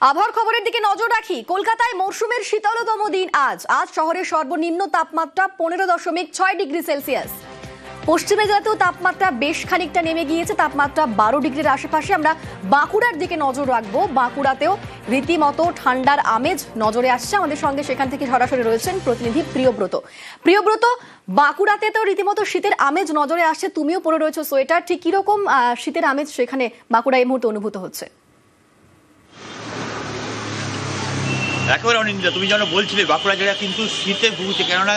আবহাওয়ার খবরের দিকে নজর রাখি। কলকাতায় মরশুমের শীতলতম দিন আজ। শহরের সর্বনিম্ন তাপমাত্রা 15.6 ডিগ্রি সেলসিয়াস। পশ্চিমে জেলাতেও তাপমাত্রা বেশ খানিকটা নেমে গিয়েছে, তাপমাত্রা 12 ডিগ্রির আশেপাশে। আমরা বাঁকুড়ার দিকে নজর রাখবো। বাঁকুড়াতেও রীতিমতো ঠান্ডার আমেজ নজরে আসছে। আমাদের সঙ্গে সেখান থেকে সরাসরি রয়েছেন প্রতিনিধি প্রিয়ব্রত। প্রিয়ব্রত, বাঁকুড়াতে তো রীতিমতো শীতের আমেজ নজরে আসছে, তুমিও পরে রয়েছো সোয়েটার। ঠিক কিরকম শীতের আমেজ সেখানে বাঁকুড়া এই মুহূর্তে অনুভূত হচ্ছে? একেবারে অনিন্দিতা, তুমি যেন বলছিলে বাঁকুড়া জেলা কিন্তু শীতে ভুগছে, কেননা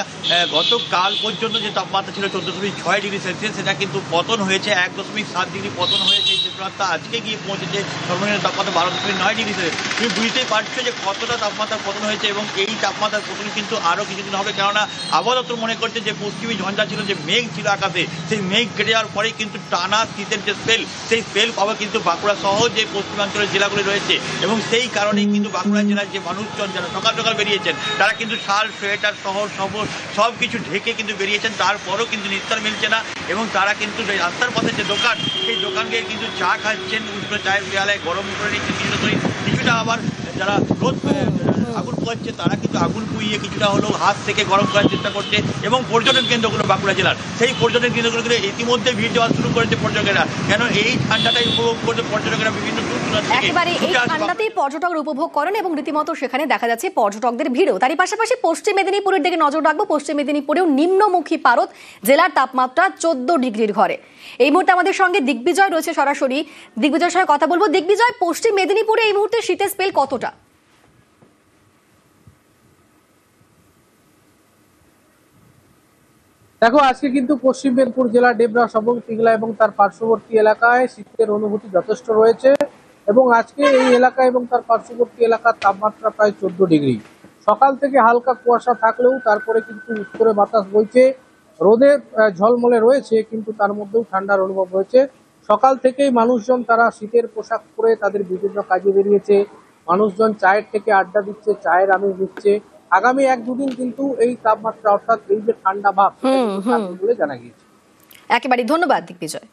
গতকাল পর্যন্ত যে তাপমাত্রা ছিল 14.6 ডিগ্রি সেলসিয়াস, সেটা কিন্তু পতন হয়েছে 1.7 ডিগ্রি পতন হয়েছে। যে তাপমাত্রা আজকে গিয়ে পৌঁছেছে সর্বনিম্ন তাপমাত্রা 12.9 ডিগ্রি সেলসিয়াস। তুমি বুঝতেই পারছো যে কতটা তাপমাত্রার পতন হয়েছে, এবং এই তাপমাত্রার পতন কিন্তু আরও কিছুদিন হবে, কেননা আবহাওয়া দপ্তর মনে করছে যে পশ্চিমী ঝঞ্ঝা ছিল, যে মেঘ ছিল আকাশে, সেই মেঘ কেটে যাওয়ার পরেই কিন্তু টানা শীতের যে স্পেল, সেই স্পেল পাবে কিন্তু বাঁকুড়া সহ যে পশ্চিমাঞ্চলের জেলাগুলি রয়েছে। এবং সেই কারণেই কিন্তু বাঁকুড়া জেলার যে মানুষজন যারা সকাল সকাল বেরিয়েছেন, তারা কিন্তু শাল, সোয়েটার সহ সব কিছু ঢেকে কিন্তু বেরিয়েছেন। তারপরও কিন্তু নিস্তার মিলছে না, এবং তারা কিন্তু রাস্তার পথে যে দোকান, সেই দোকানকে কিন্তু চা খাচ্ছেন, উষ্ণ চায়ের পেয়ালায় গরম করে নিচ্ছেন কিছুটা আবার যারা রোদ আগুন পোহাচ্ছে, তারা কিন্তু আগুন পুড়িয়ে কিছুটা হলেও হাত থেকে গরম করার চেষ্টা করছে। এবং পর্যটন কেন্দ্রগুলো বাঁকুড়া জেলার, সেই পর্যটন কেন্দ্রগুলো ইতিমধ্যে ভিড় দেওয়া শুরু করেছে পর্যটকেরা, কেন এই ঠান্ডাটাই উপভোগ করছে পর্যটকেরা বিভিন্ন দূর দূরান্ত থেকে। একেবারে এই ঠান্ডাতেই পর্যটকরা উপভোগ করেন, এবং রীতিমতো সেখানে দেখা যাচ্ছে পর্যটকদের ভিড়ও। তারই পাশাপাশি পশ্চিম মেদিনীপুরের দিকে নজর রাখবো। পশ্চিম মেদিনীপুরেও নিম্নমুখী পারদ, জেলার তাপমাত্রা 14 ডিগ্রির ঘরে। এই মুহূর্তে আমাদের সঙ্গে দিগ্বিজয় রয়েছে সরাসরি। দিগ্বিজয়ের সঙ্গে কথা বলবো। দিগ্বিজয়, পশ্চিম মেদিনীপুরে এই মুহূর্তে শীতের স্পেল কতটা? দেখো, আজকে কিন্তু পশ্চিম মেদিনীপুর জেলা ডেবরা, সবং, পিংলা এবং তার পার্শ্ববর্তী এলাকায় শীতের অনুভূতি যথেষ্ট রয়েছে। এবং আজকে এই এলাকা এবং তার পার্শ্ববর্তী এলাকার তাপমাত্রা প্রায় 14 ডিগ্রি। সকাল থেকে হালকা কুয়াশা থাকলেও তারপরে কিন্তু উত্তরে বাতাস বইছে, রোদে ঝলমলে রয়েছে, কিন্তু তার মধ্যেও ঠান্ডার অনুভব হয়েছে। সকাল থেকেই মানুষজন তারা শীতের পোশাক পরে তাদের বিভিন্ন কাজে বেরিয়েছে। মানুষজন চায়ের থেকে আড্ডা দিচ্ছে, চায়ের আমেজ দিচ্ছে। আগামী 1-2 দিন কিন্তু এই তাপমাত্রা, অর্থাৎ এই যে ঠান্ডা ভাব, বলে জানা গিয়েছে। একেবারে ধন্যবাদ দিগ্বিজয়।